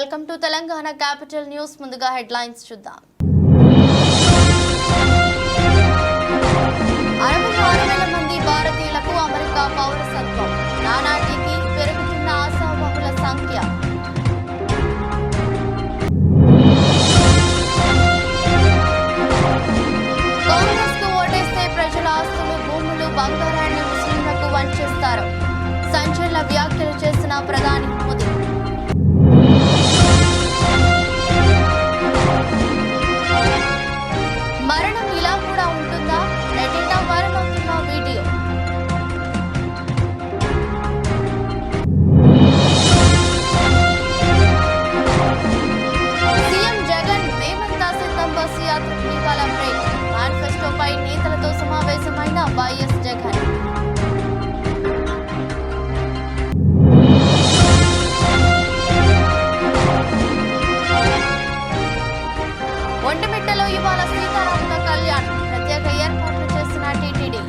Welcome to Telangana capital news. ముందుగా headlines చూద్దాం. 66,000 మంది భారతీయులకు అమెరికా పౌరసత్వం. నానాటికి పెరుగుతున్న ఆశావహుల సంఖ్య. కాంగ్రెస్ కు ఓటేస్తే ప్రజల ఆస్తులు, భూములు, బంగారాన్ని ముస్లింలకు వంచేస్తారు. సంచలన వ్యాఖ్యలు చేసిన ప్రధాని మోదీ. మరణం ఇలా కూడా ఉంటుందా? నెట్టింట వైరల్ అవుతున్న వీడియో. సీఎం జగన్ మేమంతా సిద్ధం బస్సు యాత్రకు ఇవాళ బ్రేక్. మేనిఫెస్టోపై నేతలతో సమావేశమైన వైఎస్ జగన్. ఒంటిమిట్టలో ఇవాళ సీతారాముల కళ్యాణం. ప్రత్యేక ఏర్పాట్లు చేసిన టీటీడీ.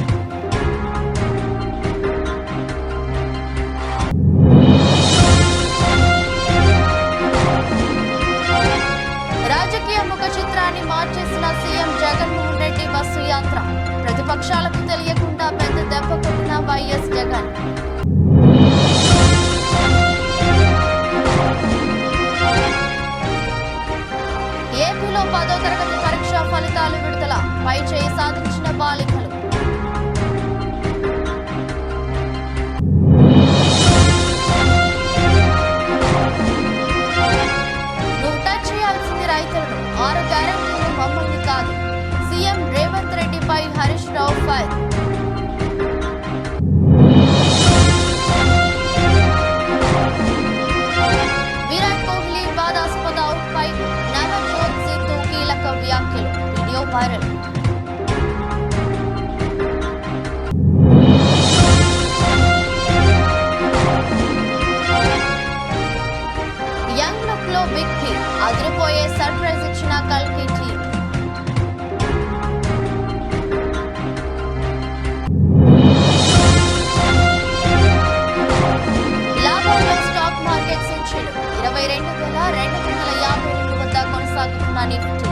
రాజకీయ ముఖ చిత్రాన్ని మార్చేసిన సీఎం జగన్మోహన్ రెడ్డి బస్సు యాత్ర. ప్రతిపక్షాలకు తెలియకుండా పెద్ద దెబ్బ కొట్టిన వైఎస్ జగన్. ఏపీలో 10వ తరగతి పరీక్షా ఫలితాలు విడుదల. పై చేయి సాధించిన బాలికలు. నువ్వు టచ్ చేయాల్సింది రైతులను, 6 గ్యారెంటీలు మమ్మల్ని కాదు. సీఎం రేవంత్ రెడ్డిపై హరీష్ రావు ఫైర్. విరాట్ కోహ్లీ వివాదాస్పద అవుట్ పై నవజోత్ సిద్ధు కీలక వ్యాఖ్యలు. Video viral. యంగ్ లుక్ లో బిగ్ హిట్. అదిరిపోయే సర్ప్రైజ్ ఇచ్చిన కల్కి టీం. లాభాల్లో స్టాక్ మార్కెట్ సూచీలు. 22,252 వద్ద కొనసాగుతున్న నిఫ్టీ.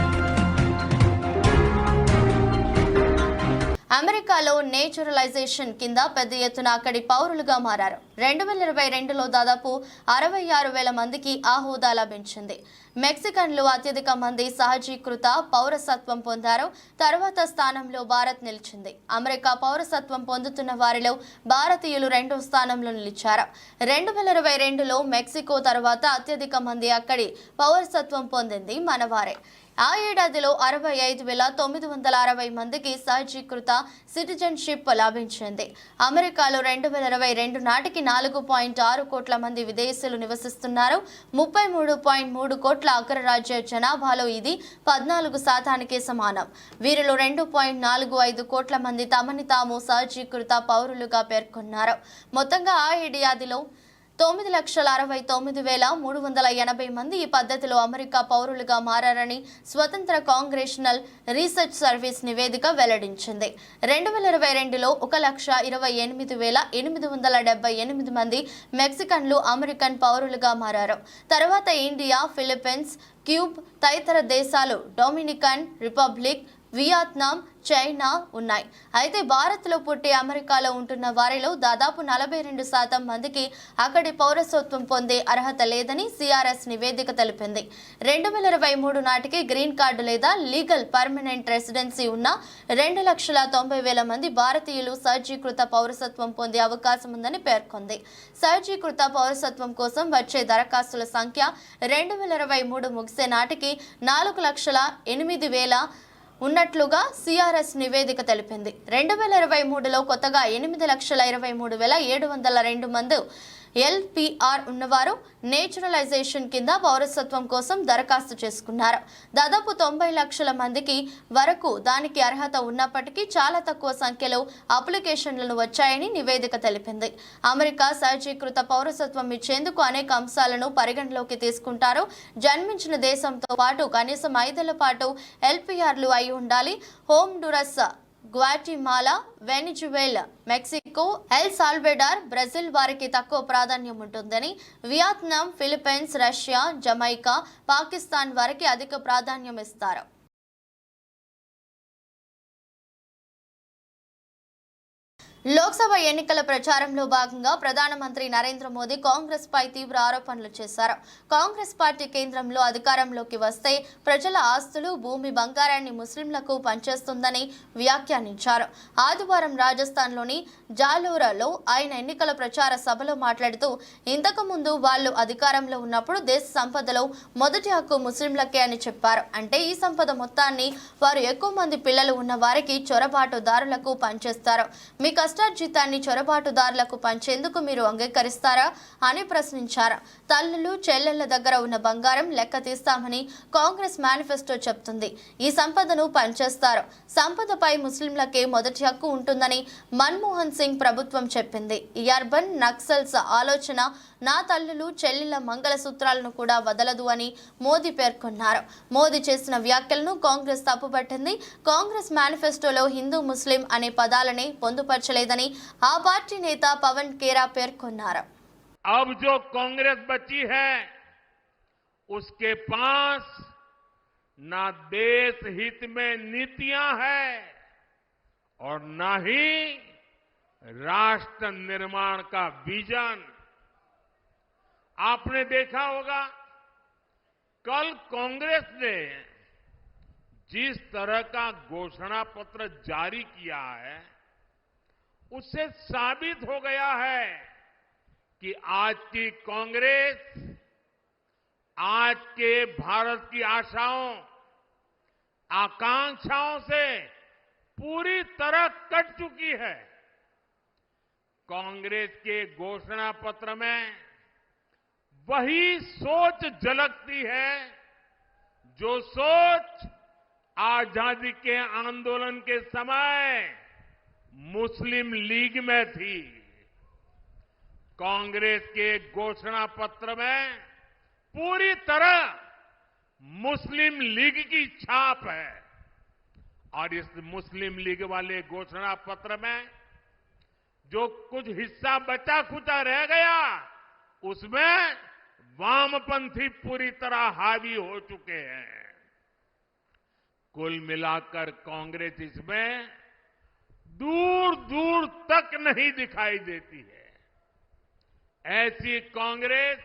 అమెరికాలో నేచురలైజేషన్ కింద పెద్ద ఎత్తున అక్కడి పౌరులుగా మారారు. 2022లో దాదాపు 66,000 మందికి ఆ హోదా లభించింది. మెక్సికన్లు అత్యధిక మంది సహజీకృత పౌరసత్వం పొందారు. తర్వాత స్థానంలో భారత్ నిలిచింది. అమెరికా పౌరసత్వం పొందుతున్న వారిలో భారతీయులు 2వ స్థానంలో నిలిచారు. 2022లో మెక్సికో తర్వాత అత్యధిక మంది అక్కడి పౌరసత్వం పొందింది మనవారే. ఆ ఏడాదిలో 65,960 మందికి సహజీకృత సిటిజన్షిప్ లభించింది. అమెరికాలో 2022 నాటికి 4.6 కోట్ల మంది విదేశీయులు నివసిస్తున్నారు. 33.3 కోట్ల అగ్రరాజ్య జనాభాలో ఇది 14% సమానం. వీరిలో 2.45 కోట్ల మంది తమని తాము సహజీకృత పౌరులుగా పేర్కొన్నారు. మొత్తంగా ఆ ఏడాదిలో 9,69,380 మంది ఈ పద్ధతిలో అమెరికా పౌరులుగా మారారని స్వతంత్ర కాంగ్రెషనల్ రీసెర్చ్ సర్వీస్ నివేదిక వెల్లడించింది. 2022లో 1,28,878 మంది మెక్సికన్లు అమెరికన్ పౌరులుగా మారారు. తర్వాత ఇండియా, ఫిలిప్పీన్స్, క్యూబ్ తదితర దేశాలు, డొమినికన్ రిపబ్లిక్, వియత్నాం, చైనా ఉన్నాయి. అయితే భారత్లో పుట్టి అమెరికాలో ఉంటున్న వారిలో దాదాపు 42% మందికి అక్కడి పౌరసత్వం పొందే అర్హత లేదని సిఆర్ఎస్ నివేదిక తెలిపింది. 2023 నాటికి గ్రీన్ కార్డు లేదా లీగల్ పర్మనెంట్ రెసిడెన్సీ ఉన్న 2,90,000 మంది భారతీయులు సహజీకృత పౌరసత్వం పొందే అవకాశం ఉందని పేర్కొంది. సహజీకృత పౌరసత్వం కోసం వచ్చే దరఖాస్తుల సంఖ్య 2023 ముగిసే నాటికి 4,08,000 ఉన్నట్లుగా సిఆర్ఎస్ నివేదిక తెలిపింది. 2023లో కొత్తగా 8,23,702 మంది ఎల్పిఆర్ ఉన్నవారు నేచురలైజేషన్ కింద పౌరసత్వం కోసం దరఖాస్తు చేసుకున్నారు. దాదాపు 90 లక్షల మందికి వరకు దానికి అర్హత ఉన్నప్పటికీ చాలా తక్కువ సంఖ్యలో అప్లికేషన్లను వచ్చాయని నివేదిక తెలిపింది. అమెరికా సహజీకృత పౌరసత్వం ఇచ్చేందుకు అనేక అంశాలను పరిగణలోకి తీసుకుంటారు. జన్మించిన దేశంతో పాటు కనీసం 5 ఏళ్ల పాటు ఎల్పిఆర్లు అయి ఉండాలి. Honduras, Guatemala, Venezuela, Mexico, El Salvador, Brazil వారికి తక్కువ ప్రాధాన్యం ఉంటుందని, Vietnam, Philippines, Russia, Jamaica, Pakistan వారికి అధిక ప్రాధాన్యం ఇస్తారు. లోక్సభ ఎన్నికల ప్రచారంలో భాగంగా ప్రధానమంత్రి నరేంద్ర మోదీ కాంగ్రెస్ పై తీవ్ర ఆరోపణలు చేశారు. కాంగ్రెస్ పార్టీ కేంద్రంలో అధికారంలోకి వస్తే ప్రజల ఆస్తులు, భూమి, బంగారాన్ని ముస్లింలకు పంచేస్తుందని వ్యాఖ్యానించారు. ఆదివారం రాజస్థాన్లోని జాలోరాలో ఆయన ఎన్నికల ప్రచార సభలో మాట్లాడుతూ, ఇంతకు ముందు వాళ్లు అధికారంలో ఉన్నప్పుడు దేశ సంపదలో మొదటి హక్కు ముస్లింలకే అని చెప్పారు. అంటే ఈ సంపద మొత్తాన్ని వారు ఎక్కువ మంది పిల్లలు ఉన్న వారికి చొరబాటుదారులకు పంచేస్తారు. మీ కష్టార్జితాన్ని చొరబాటుదారులకు పంచేందుకు మీరు అంగీకరిస్తారా అని ప్రశ్నించారు. తల్లులు, చెల్లెళ్ల దగ్గర ఉన్న బంగారం లెక్క తీస్తామని కాంగ్రెస్ మేనిఫెస్టో చెప్తుంది. ఈ సంపదను పంచేస్తారు. సంపదపై ముస్లింలకే మొదటి హక్కు ఉంటుందని మన్మోహన్ సింగ్ ప్రభుత్వం చెప్పింది. ఈ అర్బన్ నక్సల్స్ ఆలోచన నా తల్లులు, చెల్లెళ్ల మంగళసూత్రాలను కూడా వదలదు అని మోదీ పేర్కొన్నారు. మోదీ చేసిన వ్యాఖ్యలను కాంగ్రెస్ తప్పుపట్టింది. కాంగ్రెస్ మేనిఫెస్టోలో హిందూ, ముస్లిం అనే పదాలనే పొందుపరచలేదని ఆ పార్టీ నేత పవన్ కేరా పేర్కొన్నారు. अब जो कांग्रेस बची है उसके पास ना देश हित में नीतियां हैं और ना ही राष्ट्र निर्माण का विजन। आपने देखा होगा कल कांग्रेस ने जिस तरह का घोषणा पत्र जारी किया है उससे साबित हो गया है कि आज की कांग्रेस आज के भारत की आशाओं, आकांक्षाओं से पूरी तरह कट चुकी है। कांग्रेस के घोषणा पत्र में वही सोच झलकती है जो सोच आजादी के आंदोलन के समय मुस्लिम लीग में थी। कांग्रेस के घोषणा पत्र में पूरी तरह मुस्लिम लीग की छाप है और इस मुस्लिम लीग वाले घोषणा पत्र में जो कुछ हिस्सा बचा खुचा रह गया उसमें वामपंथी पूरी तरह हावी हो चुके हैं। कुल मिलाकर कांग्रेस इसमें दूर दूर तक नहीं दिखाई देती है। ऐसी कांग्रेस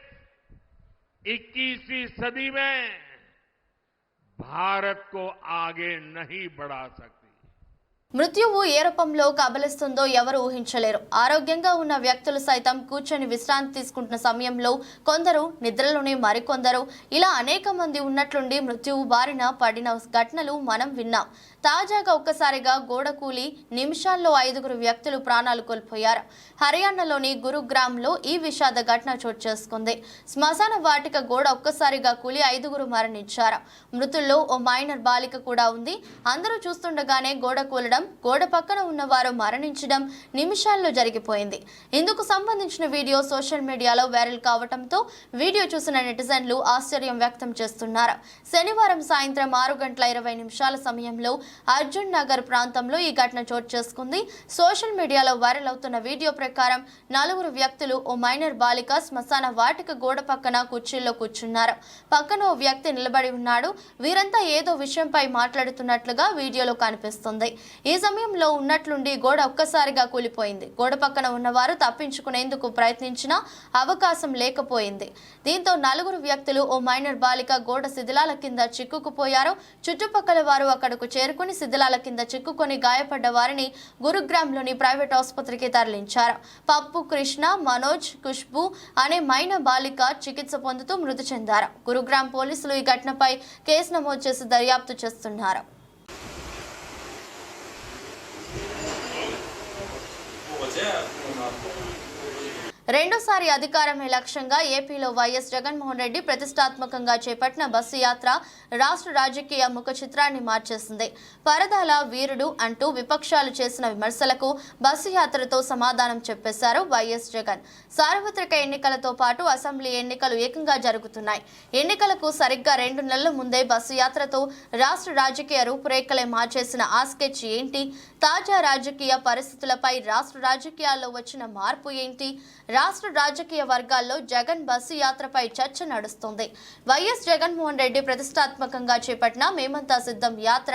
21वीं सदी में भारत को आगे नहीं बढ़ा सकती। మృత్యువు ఏ రూపంలో కబలిస్తుందో ఎవరు ఊహించలేరు. ఆరోగ్యంగా ఉన్న వ్యక్తులు సైతం కూర్చొని విశ్రాంతి తీసుకుంటున్న సమయంలో కొందరు నిద్రలోనే మరికొందరు ఇలా అనేక మంది ఉన్నట్లుండి మృత్యువు బారిన పడిన ఘటనలు మనం విన్నాం. తాజాగా ఒక్కసారిగా గోడ కూలి నిమిషాల్లో 5 వ్యక్తులు ప్రాణాలు కోల్పోయారు. హర్యానాలోని గురుగ్రామ్లో ఈ విషాద ఘటన చోటు చేసుకుంది. శ్మశాన వాటిక గోడ ఒక్కసారిగా కూలి 5 మరణించారు. మృతుల్లో ఓ మైనర్ బాలిక కూడా ఉంది. అందరూ చూస్తుండగానే గోడ కూలడం, గోడ పక్కన ఉన్నవారు మరణించడం నిమిషాల్లో జరిగిపోయింది. ఇందుకు సంబంధించిన వీడియో సోషల్ మీడియాలో వైరల్ కావడంతో వీడియో చూసిన నెటిజన్లు ఆశ్చర్యం వ్యక్తం చేస్తున్నారు. శనివారం సాయంత్రం 6:20 సమయంలో అర్జున్ నగర్ ప్రాంతంలో ఈ ఘటన చోటు చేసుకుంది. సోషల్ మీడియాలో వైరల్ అవుతున్న వీడియో ప్రకారం 4 వ్యక్తులు, ఓ మైనర్ బాలిక శ్మశాన వాటిక గోడ పక్కన కుర్చీల్లో కూర్చున్నారు. పక్కన ఓ వ్యక్తి నిలబడి ఉన్నాడు. వీరంతా ఏదో విషయంపై మాట్లాడుతున్నట్లుగా వీడియోలో కనిపిస్తుంది. ఈ సమయంలో ఉన్నట్లుండి గోడ ఒక్కసారిగా కూలిపోయింది. గోడ పక్కన ఉన్నవారు తప్పించుకునేందుకు ప్రయత్నించినా అవకాశం లేకపోయింది. దీంతో 4 వ్యక్తులు, ఓ మైనర్ బాలిక గోడ శిథిలాల కింద చిక్కుకుపోయారు. చుట్టుపక్కల వారు అక్కడకు చేరుకుని శిథిలాల కింద చిక్కుకొని గాయపడ్డ వారిని గురుగ్రామ్లోని ప్రైవేట్ ఆసుపత్రికి తరలించారు. పప్పు, కృష్ణ, మనోజ్, ఖుష్బు అనే మైనర్ బాలిక చికిత్స పొందుతూ మృతి చెందారు. గురుగ్రామ్ పోలీసులు ఈ ఘటనపై కేసు నమోదు చేసి దర్యాప్తు చేస్తున్నారు. రెండోసారి అధికారమే లక్ష్యంగా ఏపీలో వైఎస్ జగన్మోహన్ రెడ్డి ప్రతిష్టాత్మకంగా చేపట్టిన బస్సు యాత్ర రాష్ట్ర రాజకీయ ముఖ చిత్రాన్ని మార్చేసింది. పరదాల వీరుడు అంటూ విపక్షాలు చేసిన విమర్శలకు బస్సు యాత్రతో సమాధానం చెప్పేశారు వైఎస్ జగన్. సార్వత్రిక ఎన్నికలతో పాటు అసెంబ్లీ ఎన్నికలు ఏకంగా జరుగుతున్నాయి. ఎన్నికలకు సరిగ్గా 2 నెలల ముందే బస్సు యాత్రతో రాష్ట్ర రాజకీయ రూపురేఖలే మార్చేసిన ఆ స్కెచ్ ఏంటి? తాజా రాజకీయ పరిస్థితులపై రాష్ట్ర రాజకీయాల్లో వచ్చిన మార్పు ఏంటి? రాష్ట్ర రాజకీయ వర్గాల్లో జగన్ బస్సు యాత్రపై చర్చ నడుస్తుంది. వైఎస్ జగన్మోహన్ రెడ్డి ప్రతిష్టాత్మకంగా చేపట్టిన మేమంతా సిద్ధం యాత్ర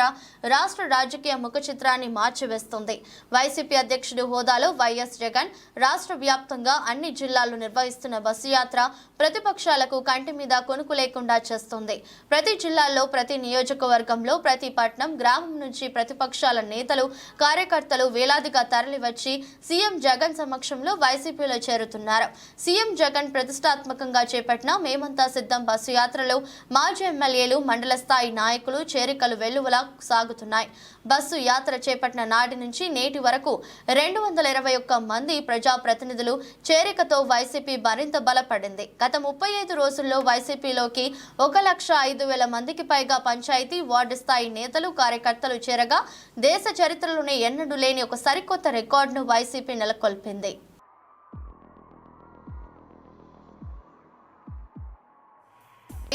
రాష్ట్ర రాజకీయ ముఖ చిత్రాన్ని మార్చివేస్తుంది. వైసీపీ అధ్యక్షుడి హోదాలో వైఎస్ జగన్ రాష్ట్ర వ్యాప్తంగా అన్ని జిల్లాల్లో నిర్వహిస్తున్న బస్సు యాత్ర ప్రతిపక్షాలకు కంటి మీద కొనుకు లేకుండా చేస్తుంది. ప్రతి జిల్లాల్లో, ప్రతి నియోజకవర్గంలో, ప్రతి పట్టణం, గ్రామం నుంచి ప్రతిపక్షాల నేతలు, కార్యకర్తలు వేలాదిగా తరలివచ్చి సీఎం జగన్ సమక్షంలో వైసీపీలో చేరుతున్నారు. సీఎం జగన్ ప్రతిష్టాత్మకంగా చేపట్టిన మేమంతా సిద్ధం బస్సు యాత్రలో మాజీ ఎమ్మెల్యేలు, మండల స్థాయి నాయకులు చేరికలు వెల్లువలా సాగుతున్నాయి. బస్సు యాత్ర చేపట్టిన నాటి నుంచి నేటి వరకు 221 మంది ప్రజాప్రతినిధులు చేరికతో వైసీపీ మరింత బలపడింది. గత 35 రోజుల్లో వైసీపీలోకి 1,05,000 మందికి పైగా పంచాయతీ, వార్డు స్థాయి నేతలు, కార్యకర్తలు చేరగా దేశ చరిత్రలోనే ఎన్నడూ లేని ఒక సరికొత్త రికార్డును వైసీపీ నెలకొల్పింది.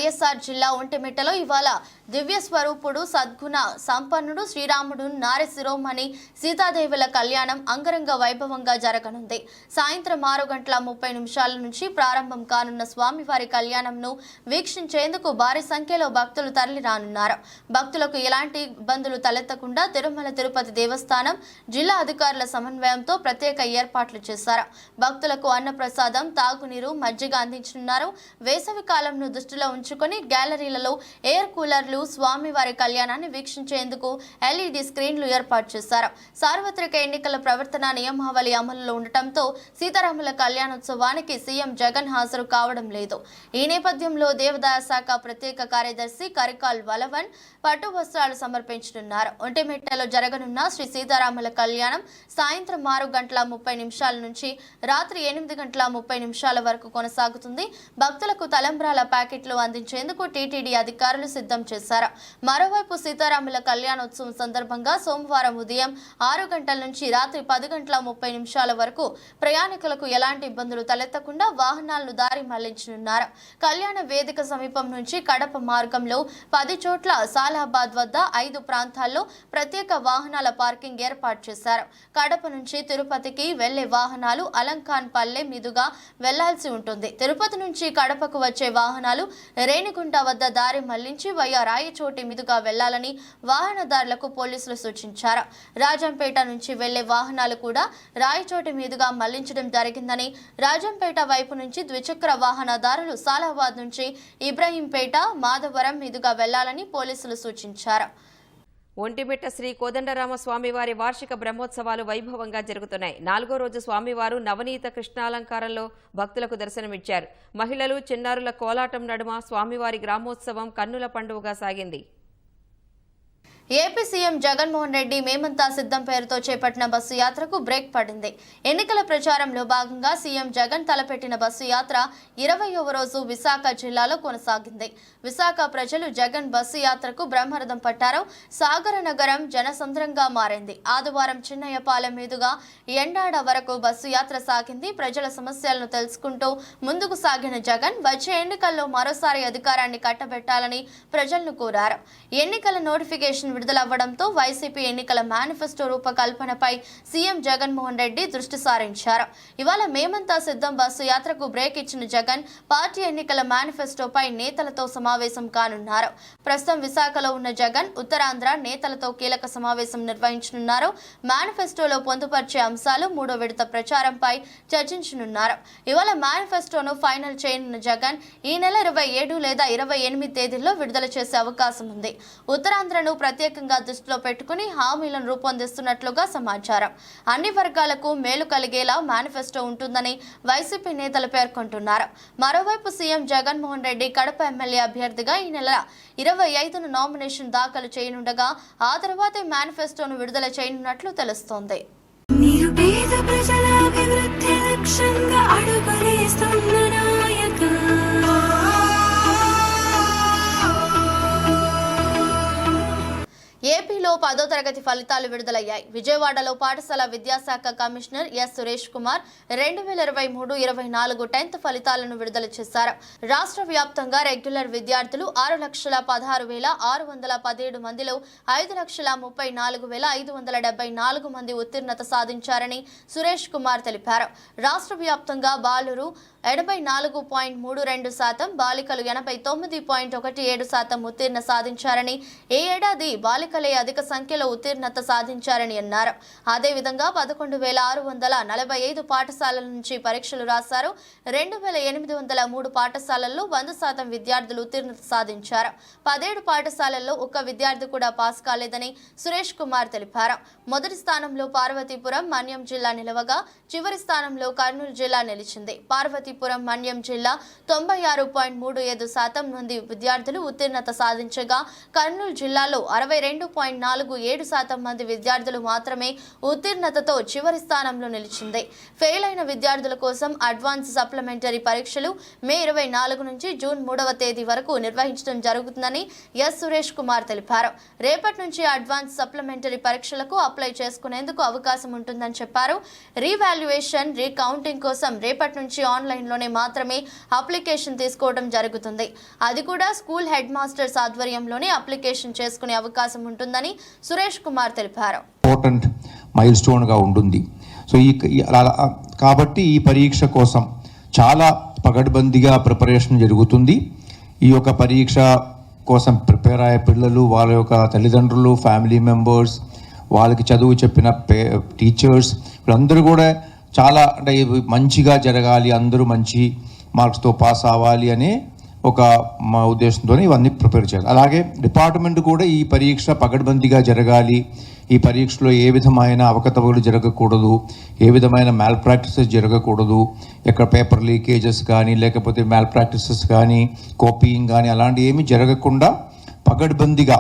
వైఎస్ఆర్ జిల్లా ఒంటిమిట్టలో ఇవాళ దివ్య స్వరూపుడు, సద్గుణ సంపన్నుడు, శ్రీరాముడు నారి శిరోమణి సీతాదేవుల కళ్యాణం అంగరంగ వైభవంగా జరగనుంది. సాయంత్రం 6:30 నుంచి ప్రారంభం కానున్న స్వామివారి కళ్యాణంను వీక్షించేందుకు భారీ సంఖ్యలో భక్తులు తరలి రానున్నారు. భక్తులకు ఎలాంటి ఇబ్బందులు తలెత్తకుండా తిరుమల తిరుపతి దేవస్థానం, జిల్లా అధికారుల సమన్వయంతో ప్రత్యేక ఏర్పాట్లు చేశారు. భక్తులకు అన్నప్రసాదం, తాగునీరు, మజ్జిగ అందించనున్నారు. వేసవి కాలంను దృష్టిలో ఉంచుకొని గ్యాలరీలలో ఎయిర్ కూలర్లు, స్వామివారి కళ్యాణాన్ని వీక్షించేందుకు LED స్క్రీన్లు ఏర్పాటు చేశారు. సార్వత్రిక ఎన్నికల ప్రవర్తన నియమావళి అమలులో ఉండటంతో సీతారాముల కళ్యాణోత్సవానికి సీఎం జగన్ హాజరు కావడం లేదు. ఈ నేపథ్యంలో దేవాదాయ శాఖ ప్రత్యేక కార్యదర్శి కరికాల్ వలవన్ పట్టు వస్త్రాలు సమర్పించనున్నారు. ఒంటిమిట్టలో జరగనున్న శ్రీ సీతారాముల కళ్యాణం సాయంత్రం 6:30 నుంచి రాత్రి 8:30 వరకు కొనసాగుతుంది. భక్తులకు తలంబ్రాల ప్యాకెట్లు అందించేందుకు టీటీడీ అధికారులు సిద్ధం చేశారు. మరోవైపు సీతారాముల కళ్యాణోత్సవం సందర్భంగా సోమవారం ఉదయం 6 గంటల నుంచి రాత్రి 10:30 వరకు ప్రయాణికులకు ఎలాంటి ఇబ్బందులు తలెత్తకుండా వాహనాలను దారి మళ్లించనున్నారు. కళ్యాణ వేదిక సమీపం నుంచి కడప మార్గంలో 10 చోట్ల, సాలాబాద్ వద్ద 5 ప్రాంతాల్లో ప్రత్యేక వాహనాల పార్కింగ్ ఏర్పాటు చేశారు. కడప నుంచి తిరుపతికి వెళ్లే వాహనాలు అలంకాన్ పల్లె మీదుగా వెళ్లాల్సి ఉంటుంది. తిరుపతి నుంచి కడపకు వచ్చే వాహనాలు రేణిగుంట వద్ద దారి మళ్లించి వయ్యా రాయచోటి మీదుగా వెళ్లాలని వాహనదారులకు పోలీసులు సూచించారు. రాజంపేట నుంచి వెళ్లే వాహనాలు కూడా రాయచోటి మీదుగా మళ్లించడం జరిగిందని, రాజంపేట వైపు నుంచి ద్విచక్ర వాహనదారులు సాలాబాద్ నుంచి ఇబ్రహీంపేట, మాధవరం మీదుగా వెళ్లాలని పోలీసులు సూచించారు. ఒంటిమిట్ట శ్రీ కోదండరామ స్వామివారి వార్షిక బ్రహ్మోత్సవాలు వైభవంగా జరుగుతున్నాయి. 4వ రోజు స్వామివారు నవనీత కృష్ణాలంకారంలో భక్తులకు దర్శనమిచ్చారు. మహిళలు, చిన్నారుల కోలాటం నడుమ స్వామివారి గ్రామోత్సవం కన్నుల పండుగగా సాగింది. ఏపీ సీఎం జగన్మోహన్ రెడ్డి మేమంతా సిద్ధం పేరుతో చేపట్టిన బస్సు యాత్రకు బ్రేక్ పడింది. ఎన్నికల ప్రచారంలో భాగంగా సీఎం జగన్ తలపెట్టిన బస్సు యాత్ర 20వ రోజు విశాఖ జిల్లాలో కొనసాగింది. విశాఖ ప్రజలు జగన్ బస్సు యాత్రకు బ్రహ్మరథం పట్టారు. సాగర నగరం జనసంద్రంగా మారింది. ఆదివారం చిన్నయ్యపాలెం మీదుగా ఎండాడ వరకు బస్సు యాత్ర సాగింది. ప్రజల సమస్యలను తెలుసుకుంటూ ముందుకు సాగిన జగన్ వచ్చే ఎన్నికల్లో మరోసారి అధికారాన్ని కట్టబెట్టాలని ప్రజలను కోరారు. ఎన్నికల నోటిఫికేషన్ విడుదలవ్వడంతో వైసీపీ ఎన్నికల మేనిఫెస్టో రూపకల్పనపై సీఎం జగన్మోహన్ రెడ్డి దృష్టి సారించారు. ఇవాళ మేమంతా సిద్ధం బస్సు యాత్రకు బ్రేక్ ఇచ్చిన జగన్ పార్టీ ఎన్నికల మేనిఫెస్టోపై నేతలతో సమావేశం కానున్నారు. ప్రస్తుతం విశాఖలో ఉన్న జగన్ ఉత్తరాంధ్ర నేతలతో కీలక సమావేశం నిర్వహించనున్నారు. మేనిఫెస్టోలో పొందుపరిచే అంశాలు 3వ విడత ప్రచారంపై చర్చించనున్నారు. ఇవాళ మేనిఫెస్టోను ఫైనల్ చేయనున్న జగన్ ఈ నెల 27 లేదా 28 తేదీల్లో విడుదల చేసే అవకాశం ఉంది. ఉత్తరాంధ్రను ప్రత్యేకంగా దృష్టిలో పెట్టుకుని హామీలను రూపొందిస్తున్నట్లుగా సమాచారం. అన్ని వర్గాలకు మేలు కలిగేలా మేనిఫెస్టో ఉంటుందని వైసీపీ నేతలు పేర్కొంటున్నారు. మరోవైపు సీఎం జగన్మోహన్ రెడ్డి కడప ఎమ్మెల్యే అభ్యర్థిగా ఈ నెల 25న నామినేషన్ దాఖలు చేయనుండగా ఆ తర్వాతే మేనిఫెస్టోను విడుదల చేయనున్నట్లు తెలుస్తోంది. పేద ప్రజల అభివృద్ధి లక్ష్యంగా అడుగులేస్తున్న నాయక. ఏపీలో 10వ తరగతి ఫలితాలు విడుదలయ్యాయి. విజయవాడలో పాఠశాల విద్యాశాఖ commissioner S Suresh Kumar 2023-24 10th ఫలితాలను విడుదల చేశారు. రాష్ట్ర వ్యాప్తంగా రెగ్యులర్ విద్యార్థులు 6,16,617 మందిలో 5,34,574 మంది ఉత్తీర్ణత సాధించారని సురేష్ కుమార్ తెలిపారు. రాష్ట్ర వ్యాప్తంగా బాలురు 84.32%, బాలికలు 89.17% ఉత్తీర్ణ సాధించారని, ఏ ఏడాది బాలికలే అధిక సంఖ్యలో ఉత్తీర్ణత సాధించారని అన్నారు. అదేవిధంగా 11,645 పాఠశాలల నుంచి పరీక్షలు రాశారు. 2,803 పాఠశాలల్లో 100% విద్యార్థులు ఉత్తీర్ణత సాధించారు. 17 పాఠశాలల్లో ఒక్క విద్యార్థి కూడా పాస్ కాలేదని సురేష్ కుమార్ తెలిపారు. మొదటి స్థానంలో పార్వతీపురం మన్యం జిల్లా నిలవగా, చివరి స్థానంలో కర్నూలు జిల్లా నిలిచింది. పార్వతీపురం మన్యం జిల్లా 96.37% మంది విద్యార్థులు ఉత్తీర్ణత సాధించగా, కర్నూలు జిల్లాలో 62.47% మంది విద్యార్థులు మాత్రమే ఉత్తీర్ణతతో చివరి స్థానంలో నిలిచింది. ఫెయిల్ అయిన విద్యార్థుల కోసం అడ్వాన్స్ సప్లిమెంటరీ పరీక్షలు మే 24 నుంచి జూన్ 3వ తేదీ వరకు నిర్వహించడం జరుగుతుందని ఎస్ సురేష్ కుమార్ తెలిపారు. రేపటి నుంచి అడ్వాన్స్ సప్లిమెంటరీ పరీక్షలకు అప్లై చేసుకునేందుకు అవకాశం ఉంటుందని చెప్పారు. రీవాల్యుయేషన్, రీకౌంటింగ్ కోసం రేపటి నుంచి ఆన్లైన్లోనే మాత్రమే అప్లికేషన్ తీసుకోవడం జరుగుతుంది. అది కూడా స్కూల్ హెడ్ మాస్టర్స్ ఆధ్వర్యంలోనే అప్లికేషన్ చేసుకునే అవకాశం ఉంటుందని సురేష్ కుమార్ తెలిపారు. ఇంపార్టెంట్ మైల్ స్టోన్ గా ఉంటుంది. సో కాబట్టి ఈ పరీక్ష కోసం చాలా పగడ్బందీగా ప్రిపరేషన్ జరుగుతుంది. ఈ యొక్క పరీక్ష కోసం ప్రిపేర్ అయ్యే పిల్లలు, వాళ్ళ యొక్క తల్లిదండ్రులు, ఫ్యామిలీ మెంబర్స్, వాళ్ళకి చదువు చెప్పిన టీచర్స్, వీళ్ళందరూ కూడా చాలా అంటే మంచిగా జరగాలి, అందరూ మంచి మార్క్స్తో పాస్ అవ్వాలి అనే ఒక మా ఉద్దేశంతో ఇవన్నీ ప్రిపేర్ చేయాలి. అలాగే డిపార్ట్మెంట్ కూడా ఈ పరీక్ష పగడ్బందీగా జరగాలి, ఈ పరీక్షలో ఏ విధమైన అవకతవకలు జరగకూడదు, ఏ విధమైన మ్యాల్ ప్రాక్టీసెస్ జరగకూడదు, ఎక్కడ పేపర్ లీకేజెస్ కానీ లేకపోతే మ్యాల్ ప్రాక్టీసెస్ కానీ కాపీయింగ్ కానీ అలాంటి ఏమీ జరగకుండా పగడ్బందీగా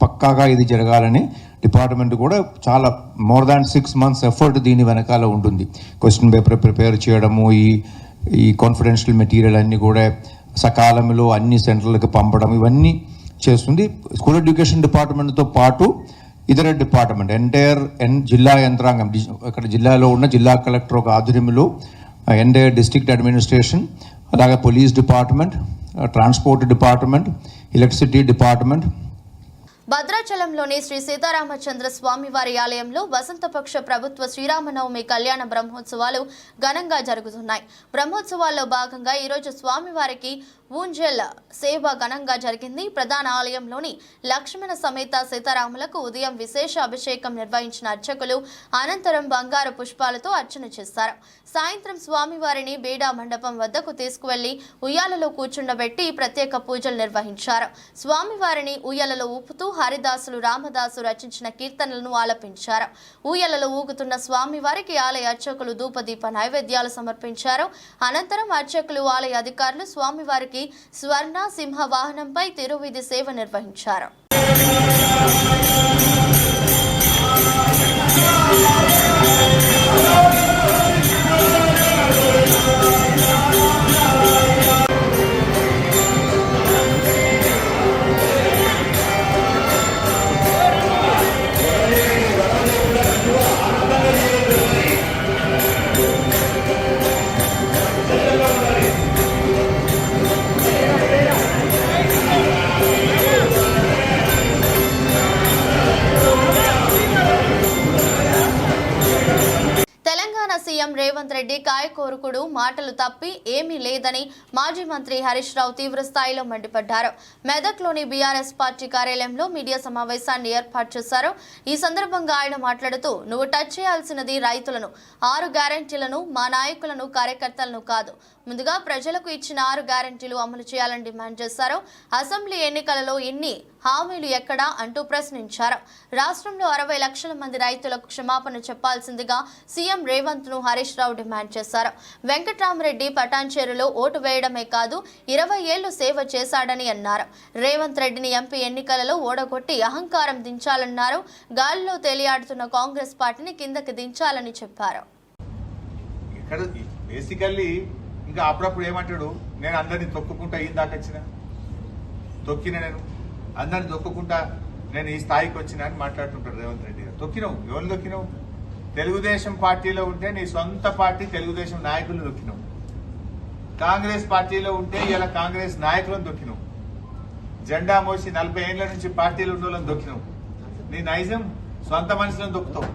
పక్కాగా ఇది జరగాలని డిపార్ట్మెంట్ కూడా చాలా మోర్ దాన్ 6 months ఎఫర్ట్ దీని వెనకాల ఉంటుంది. క్వశ్చన్ పేపర్ ప్రిపేర్ చేయడము, ఈ కాన్ఫిడెన్షియల్ మెటీరియల్ అన్నీ కూడా సకాలంలో అన్ని సెంటర్లకు పంపడం, ఇవన్నీ చేస్తుంది. స్కూల్ ఎడ్యుకేషన్ డిపార్ట్మెంట్తో పాటు ఇతర డిపార్ట్మెంట్ ఎంటైర్ జిల్లా యంత్రాంగం, ఇక్కడ జిల్లాలో ఉన్న జిల్లా కలెక్టర్ ఒక ఆధ్వర్యంలో ఎంటైర్ డిస్ట్రిక్ట్ అడ్మినిస్ట్రేషన్, అలాగే police department, transport department, electricity department. భద్రాచలంలోని శ్రీ సీతారామచంద్ర స్వామివారి ఆలయంలో వసంతపక్ష ప్రభుత్వ శ్రీరామనవమి కళ్యాణ బ్రహ్మోత్సవాలు ఘనంగా జరుగుతున్నాయి. బ్రహ్మోత్సవాల్లో భాగంగా ఈరోజు స్వామివారికి ఊంజల్ సేవ ఘనంగా జరిగింది. ప్రధాన ఆలయంలోని లక్ష్మణ సమేత సీతారాములకు ఉదయం విశేష అభిషేకం నిర్వహించిన అర్చకులు అనంతరం బంగారు పుష్పాలతో అర్చన చేశారు. సాయంత్రం స్వామివారిని బీడా మండపం వద్దకు తీసుకువెళ్లి ఉయ్యాలలో కూర్చుండబెట్టి ప్రత్యేక పూజలు నిర్వహించారు. స్వామివారిని ఉయ్యాలలో ఊపుతూ హరిదాసులు, రామదాసు రచించిన కీర్తనలను ఆలపించారు. ఊయలలో ఊగుతున్న స్వామివారికి ఆలయ అర్చకులు ధూపదీప నైవేద్యాలు సమర్పించారు. అనంతరం అర్చకులు, ఆలయ అధికారులు స్వామివారికి స్వర్ణ సింహ వాహనంపై తిరువీధి సేవ నిర్వహించారు. సీఎం రేవంత్ రెడ్డి కాయకోరుకుడు మాటలు తప్పి ఏమీ లేదని మాజీ మంత్రి హరీష్ రావు తీవ్ర స్థాయిలో మండిపడ్డారు. మెదక్లోని బీఆర్ఎస్ పార్టీ కార్యాలయంలో మీడియా సమావేశాన్ని ఏర్పాటు చేశారు. ఈ సందర్భంగా ఆయన మాట్లాడుతూ, నువ్వు టచ్ చేయాల్సినది రైతులను, 6 గ్యారెంటీలను, మా నాయకులను, కార్యకర్తలను కాదు. ముందుగా ప్రజలకు ఇచ్చిన 6 గ్యారెంటీలు అమలు చేయాలని డిమాండ్ చేశారు. అసెంబ్లీ ఎన్నికలలో ఇన్ని హామీలు ఎక్కడా అంటూ ప్రశ్నించారు. రాష్ట్రంలో 60 లక్షల మంది రైతులకు క్షమాపణ చెప్పాల్సిందిగా సీఎం రేవంత్ ను హరీష్ రావు డిమాండ్ చేశారు. వెంకట్రామరెడ్డి పటాన్చేరులో ఓటు వేయడమే కాదు 20 ఏళ్లు సేవ చేశాడని అన్నారు. రేవంత్ రెడ్డిని ఎంపీ ఎన్నికలలో ఓడగొట్టి అహంకారం దించాలన్నారు. గాలిలో తేలియాడుతున్న కాంగ్రెస్ పార్టీని కిందకి దించాలని చెప్పారు. ఇక్కడ బేసికల్లీ ఇంకా అప్పుడప్పుడు ఏమంటాడు, నేను అందరినీ తొక్కుకుంటా ఈ దాకా వచ్చిన, తొక్కిన నేను అందరిని తొక్కుకుంటా నేను ఈ స్థాయికి వచ్చినా అని మాట్లాడుతుంటాడు రేవంత్ రెడ్డి గారు. తొక్కినావు, ఎవరు తొక్కినావు? తెలుగుదేశం పార్టీలో ఉంటే నీ సొంత పార్టీ తెలుగుదేశం నాయకులను దొక్కినావు. కాంగ్రెస్ పార్టీలో ఉంటే ఇలా కాంగ్రెస్ నాయకులను దొక్కినావు. జెండా మోసి 40 ఏళ్ల నుంచి పార్టీలు ఉన్న వాళ్ళని దొక్కినావు. నీ నైజం సొంత మనుషులను దొక్కుతావు.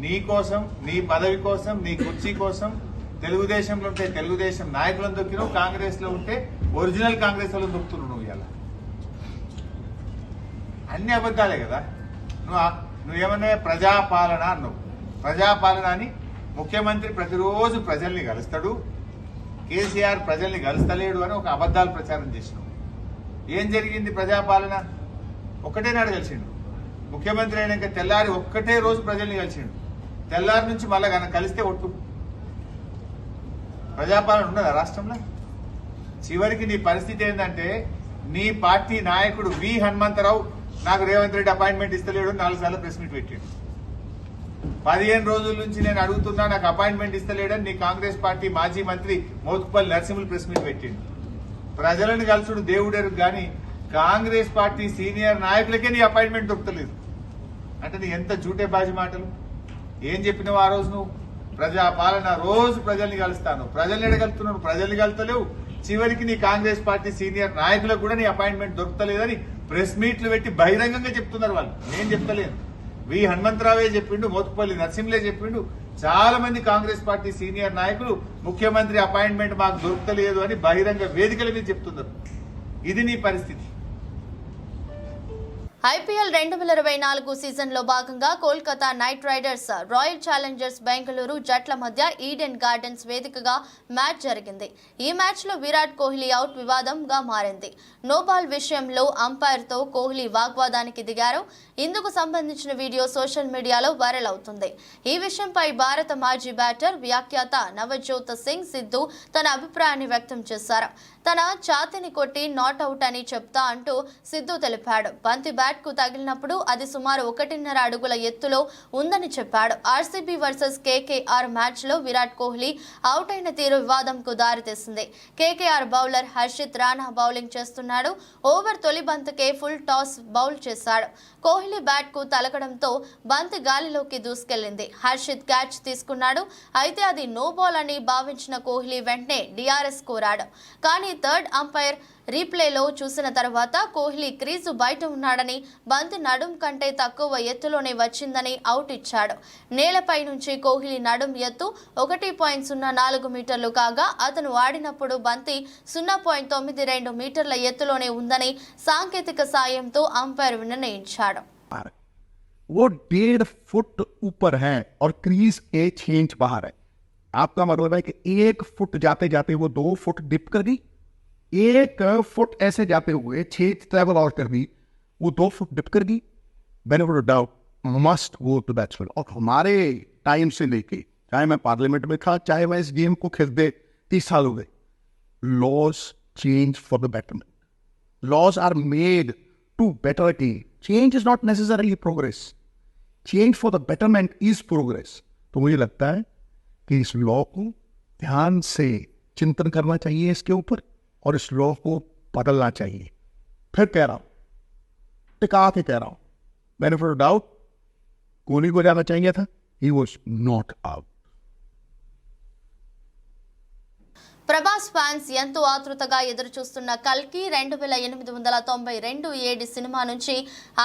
నీ కోసం, నీ పదవి కోసం, నీ కుర్చీ కోసం తెలుగుదేశంలో ఉంటే తెలుగుదేశం నాయకులను దొక్కినావు. కాంగ్రెస్ లో ఉంటే ఒరిజినల్ కాంగ్రెస్ వాళ్ళని దొక్కుతున్నావు. నువ్వు ఇలా అన్ని అబద్ధాలే కదా. నువ్వేమన్నా ప్రజాపాలన అన్నావు. ప్రజాపాలన అని ముఖ్యమంత్రి ప్రతిరోజు ప్రజల్ని కలుస్తాడు, కేసీఆర్ ప్రజల్ని కలుస్తలేడు అని ఒక అబద్ధాలు ప్రచారం చేసినావు. ఏం జరిగింది? ప్రజాపాలన ఒక్కటే నాడు కలిసిండు. ముఖ్యమంత్రి అయినాక తెల్లారి ఒక్కటే రోజు ప్రజల్ని కలిసిండు. తెల్లారి నుంచి మళ్ళా కలిస్తే ఒట్టు. ప్రజాపాలన ఉన్నదా రాష్ట్రంలో? చివరికి నీ పరిస్థితి ఏంటంటే, నీ పార్టీ నాయకుడు వి హనుమంతరావు నాకు రేవంత్ రెడ్డి అపాయింట్మెంట్ ఇస్తలేడు 4 సార్లు ప్రెస్ మీట్ పెట్టాడు. 15 రోజుల నుంచి నేను అడుగుతున్నా, నాకు అపాయింట్మెంట్ ఇస్తలేడని నీ కాంగ్రెస్ పార్టీ మాజీ మంత్రి మోత్కుపల్లి నరసింహులు ప్రెస్ మీట్ పెట్టిండు. ప్రజలను కలుసుడు దేవుడేరు కానీ కాంగ్రెస్ పార్టీ సీనియర్ నాయకులకే నీ అపాయింట్మెంట్ దొరకలేదు. అంటే నీ ఎంత జూటే బాజీ మాటలు. ఏం చెప్పినావు ఆ రోజు? నువ్వు ప్రజాపాలన, రోజు ప్రజల్ని కలుస్తాను, ప్రజల్ని ఎడగలుగుతున్నాను, ప్రజల్ని కలుతలేవు. చివరికి నీ కాంగ్రెస్ పార్టీ సీనియర్ నాయకులకు కూడా నీ అపాయింట్మెంట్ దొరకలేదని ప్రెస్ మీట్లు పెట్టి బహిరంగంగా చెప్తున్నారు వాళ్ళు. నేను చెప్తలేను, వి హనుమంతరావే చెప్పిండు, మోత్కుపల్లి నరసింహులే చెప్పిండు. చాలా మంది కాంగ్రెస్ పార్టీ సీనియర్ నాయకులు ముఖ్యమంత్రి అపాయింట్మెంట్ మాకు దొరకలేదు అని బహిరంగ వేదికల మీద చెప్తున్నారు. ఇది నీ పరిస్థితి. ఐపీఎల్ 2024 సీజన్లో భాగంగా Kolkata night riders royal Challengers Bengaluru జట్ల మధ్య ఈడెన్ గార్డెన్స్ వేదికగా మ్యాచ్ జరిగింది. ఈ మ్యాచ్లో విరాట్ కోహ్లీ అవుట్ వివాదంగా మారింది. నో బాల్ విషయంలో అంపైర్తో కోహ్లీ వాగ్వాదానికి దిగారు. ఇందుకు సంబంధించిన వీడియో సోషల్ మీడియాలో వైరల్ అవుతుంది. ఈ విషయంపై భారత మాజీ బ్యాటర్ వ్యాఖ్యాత నవజోత్ సింగ్ సిద్ధు తన అభిప్రాయాన్ని వ్యక్తం చేశారు. తన ఛాతీని కొట్టి నాట్అవుట్ అని చెప్తా అంటూ సిద్ధు తెలిపాడు. బంతి బ్యాట్ కు తగిలినప్పుడు అది సుమారు 1.5 అడుగుల ఎత్తులో ఉందని చెప్పాడు. ఆర్సీబీ వర్సెస్ కేకేఆర్ మ్యాచ్ లో విరాట్ కోహ్లీ అవుట్ అయిన తీరు వివాదంకు దారితీసింది. KKR bowler Harshit Rana bowling చేస్తున్నాడు. ఓవర్ తొలి బంతికే ఫుల్ టాస్ బౌల్ చేశాడు. కోహ్లీ బ్యాట్ కు తలకడంతో బంతి గాలిలోకి దూసుకెళ్లింది. హర్షిత్ క్యాచ్ తీసుకున్నాడు. అయితే అది నో బాల్ అని భావించిన కోహ్లీ వెంటనే డిఆర్ఎస్ కోరాడు. కానీ థర్డ్ అంపైర్ రీప్లేలో చూసిన తర్వాత కోహ్లీ క్రీజు బయట ఉన్నాడని, బంతి నడుం కంటే తక్కువ ఎత్తులోనే వచ్చిందని అవుట్ ఇచ్చాడు. నేలపై నుంచి కోహ్లీ నడుం ఎత్తు 1.04 మీటర్లు కాగా అతను ఆడినప్పుడు బంతి 0.92 మీటర్ల ఎత్తులోనే ఉందని సాంకేతిక సాయంతో అంపైర్ నిర్ణయించాడు. वो 1.5 फुट ऊपर है और क्रीज 1 इंच बाहर है. आपका मतलब है कि 1 फुट जाते जाते वो 2 फुट डिप कर दी, 1 फुट ऐसे जाते हुए 6 ट्रैवल आउट कर दी, वो 2 फुट डिप कर दी. Benefit of doubt must go to batsman. और हमारे टाइम से लेके, चाहे मैं पार्लियामेंट में था, चाहे मैं इस गेम को खेलते 30 साल हो गए, laws change for the betterment. Laws are made to better a game. Change is not necessarily progress. Change for the betterment is progress. तो मुझे लगता है कि इस लॉ को ध्यान से चिंतन करना चाहिए इसके ऊपर, और इस लॉ को बदलना चाहिए. फिर कह रहा हूं, टिका के कह रहा हूं, बेनिफिट ऑफ डाउट कोहली को जाना चाहिए था. He was not out. Prabhas fans ఎంతో ఆతృతగా ఎదురుచూస్తున్న కల్కి 2892 ఏడి సినిమా నుంచి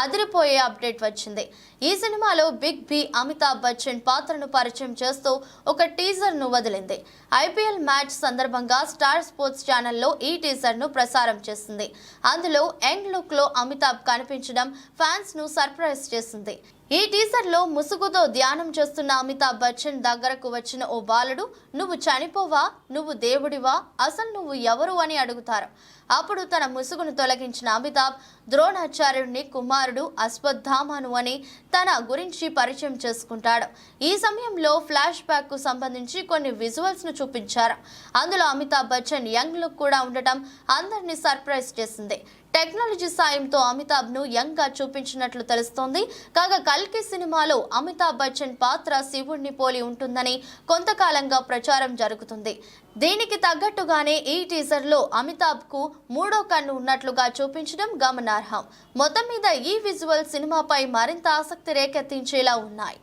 అదిరిపోయే అప్డేట్ వచ్చింది. ఈ సినిమాలో బిగ్ బి అమితాబ్ బచ్చన్ పాత్రను పరిచయం చేస్తూ ఒక టీజర్ ను వదిలింది. ఐపీఎల్ మ్యాచ్ సందర్భంగా స్టార్ స్పోర్ట్స్ ఛానల్లో ఈ టీజర్ ను ప్రసారం చేసింది. అందులో యంగ్ లుక్ లో అమితాబ్ కనిపించడం ఫ్యాన్స్ ను సర్ప్రైజ్ చేసింది. ఈ టీజర్ లో ముసుగుతో ధ్యానం చేస్తున్న అమితాబ్ బచ్చన్ దగ్గరకు వచ్చిన ఓ బాలుడు, నువ్వు చనిపోవా, నువ్వు దేవుడివా, అసలు నువ్వు ఎవరు అని అడుగుతారు. అప్పుడు తన ముసుగును తొలగించిన అమితాబ్ ద్రోణాచార్యుడిని కుమారుడు అశ్వత్థామను అని తన గురించి పరిచయం చేసుకుంటాడు. ఈ సమయంలో ఫ్లాష్ బ్యాక్ కు సంబంధించి కొన్ని విజువల్స్ ను చూపించారు. అందులో అమితాబ్ బచ్చన్ యంగ్ లుక్ కూడా ఉండటం అందరినీ సర్ప్రైజ్ చేసింది. టెక్నాలజీ సాయంతో అమితాబ్ ను యంగ్ గా చూపించినట్లు తెలుస్తోంది. కాగా కల్కి సినిమాలో అమితాబ్ బచ్చన్ పాత్ర శివుణ్ణి పోలి ఉంటుందని కొంతకాలంగా ప్రచారం జరుగుతుంది. దీనికి తగ్గట్టుగానే ఈ టీజర్ లో అమితాబ్ కు మూడో కన్ను ఉన్నట్లుగా చూపించడం గమనార్హం. మొత్తం మీద ఈ విజువల్ సినిమాపై మరింత ఆసక్తి రేకెత్తించేలా ఉన్నాయి.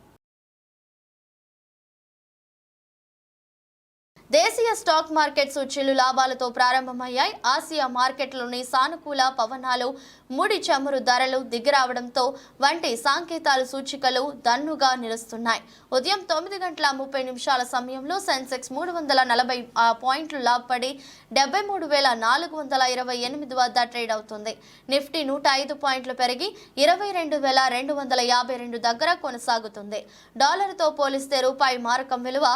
దేశీయ స్టాక్ మార్కెట్ సూచీలు లాభాలతో ప్రారంభమయ్యాయి. ఆసియా మార్కెట్లోని సానుకూల పవనాలు, ముడి చమురు ధరలు దిగిరావడంతో వంటి సంకేతాలు సూచికలు దన్నుగా నిలుస్తున్నాయి. ఉదయం 9:30 సమయంలో సెన్సెక్స్ 340 పాయింట్లు లాభపడి 73,428 వద్ద ట్రేడ్ అవుతుంది. నిఫ్టీ 105 పాయింట్లు పెరిగి 22,252 దగ్గర కొనసాగుతుంది. డాలర్తో పోలిస్తే రూపాయి మారకం విలువ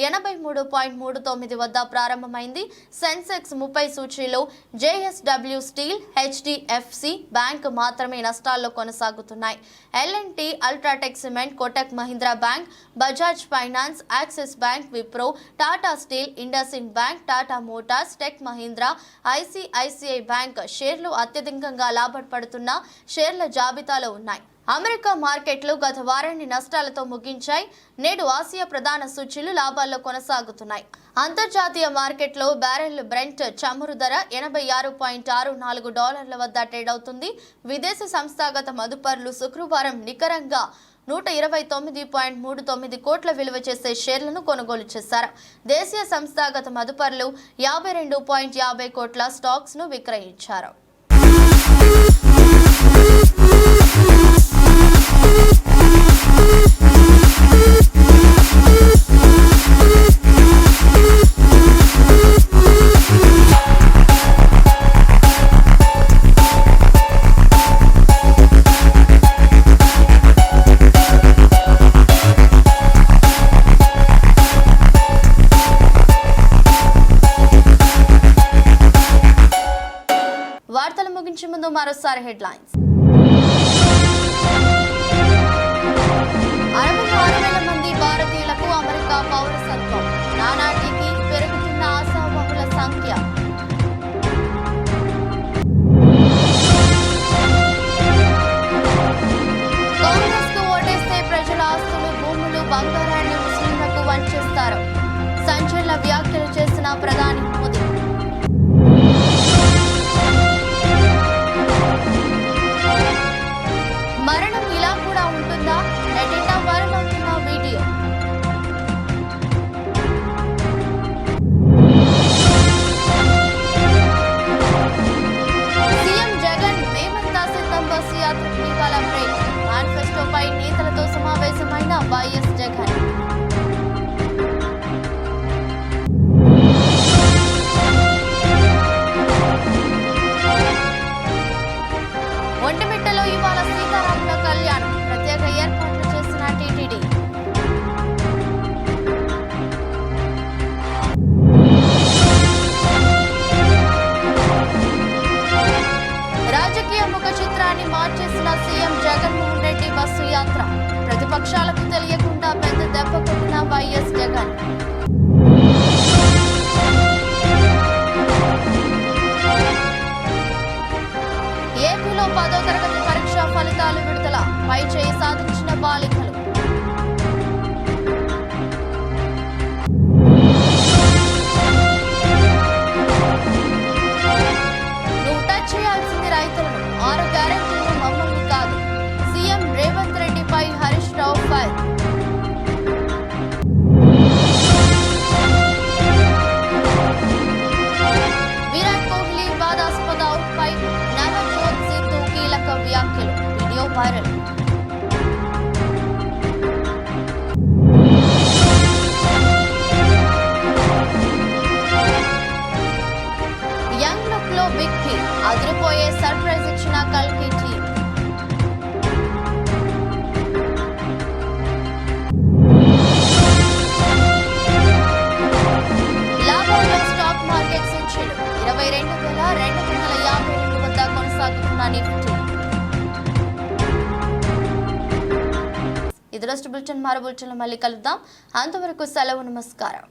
83.39 వద్ద ప్రారంభమైంది. సెన్సెక్స్ 30 సూచీలో జేఎస్డబ్ల్యూ స్టీల్, హెచ్డిఎఫ్సి బ్యాంక్ మాత్రమే నష్టాల్లో కొనసాగుతున్నాయి. L N T, UltraTech cement, Kotak Mahindra bank, Bajaj finance, Axis bank, Wipro, Tata steel, IndusInd bank, Tata Motors, Tech Mahindra, ICICI bank షేర్లు అత్యధికంగా లాభపడుతున్న షేర్ల జాబితాలో ఉన్నాయి. అమెరికా మార్కెట్లు గత వారాన్ని నష్టాలతో ముగించాయి. నేడు ఆసియా ప్రధాన సూచీలు లాభాల్లో కొనసాగుతున్నాయి. అంతర్జాతీయ మార్కెట్లో బ్యారెల్ బ్రెంట్ చమురు ధర $86.64 వద్ద ట్రేడ్ అవుతుంది. విదేశీ సంస్థాగత మదుపర్లు శుక్రవారం నికరంగా 129.39 కోట్ల విలువ చేసే షేర్లను కొనుగోలు చేశారు. దేశీయ సంస్థాగత మదుపర్లు 52.50 కోట్ల స్టాక్స్ ను విక్రయించారు. వార్తలు ముగించే ముందు మరోసారి హెడ్లైన్స్. 66,000 మంది భారతీయులకు అమెరికా పౌరసత్వం. నానాటికి పెరుగుతున్న ఆశావహుల సంఖ్య. కాంగ్రెస్ కు ఓటేస్తే ప్రజల ఆస్తులు, భూములు, బంగారాన్ని ముస్లింలకు వంచేస్తారు. సంచలన వ్యాఖ్యలు చేసిన ప్రధాని మోదీ. మరణం ఇలా కూడా ఉంటుందా? నెట్టింట వైరల్ అవుతున్న వీడియో. సీఎం జగన్ మేమంతా సిద్ధం బస్సు యాత్రకు ఇవాళ బ్రేక్. మేనిఫెస్టోపై నేతలతో సమావేశమైన వైఎస్ జగన్. ఒంటిమిట్టలో ఇవాళ సీతారాముల కళ్యాణం. ప్రత్యేక ఏర్పాట్లు చేసిన టీటీడీ. రాజకీయ ముఖ చిత్రాన్ని మార్చేసిన సీఎం జగన్మోహన్ రెడ్డి బస్సు యాత్ర. ప్రతిపక్షాలకు తెలియకుండా పెద్ద దెబ్బ కొట్టిన వైఎస్ జగన్. ఏపీలో 10వ తరగతి పరీక్షా ఫలితాలు విడుదల. పై చేయి సాధించిన బాలికలు. నువ్వు టచ్ చేయాల్సింది రైతులను. 6 గ్యారెంటీలు మమ్మల్ని కాదు. సీఎం రేవంత్ రెడ్డిపై హరీష్ రావు ఫైర్. విరాట్ కోహ్లీ వివాదాస్పద అవుట్పై నవజోత్ సిద్ధు కీలక వ్యాఖ్యలు. Video viral. యంగ్ లుక్ లో బిగ్ బి. అదిరిపోయే సర్ప్రైజ్ ఇచ్చిన కల్కి టీం. లాభాల్లో స్టాక్ మార్కెట్ సూచీలు 22,252 వద్ద కొనసాగుతున్న నిఫ్టీ. ఇది రోజు బులెటిన్ మరో బులెటిన్లో మళ్ళీ కలుద్దాం. అంతవరకు సెలవు, నమస్కారం.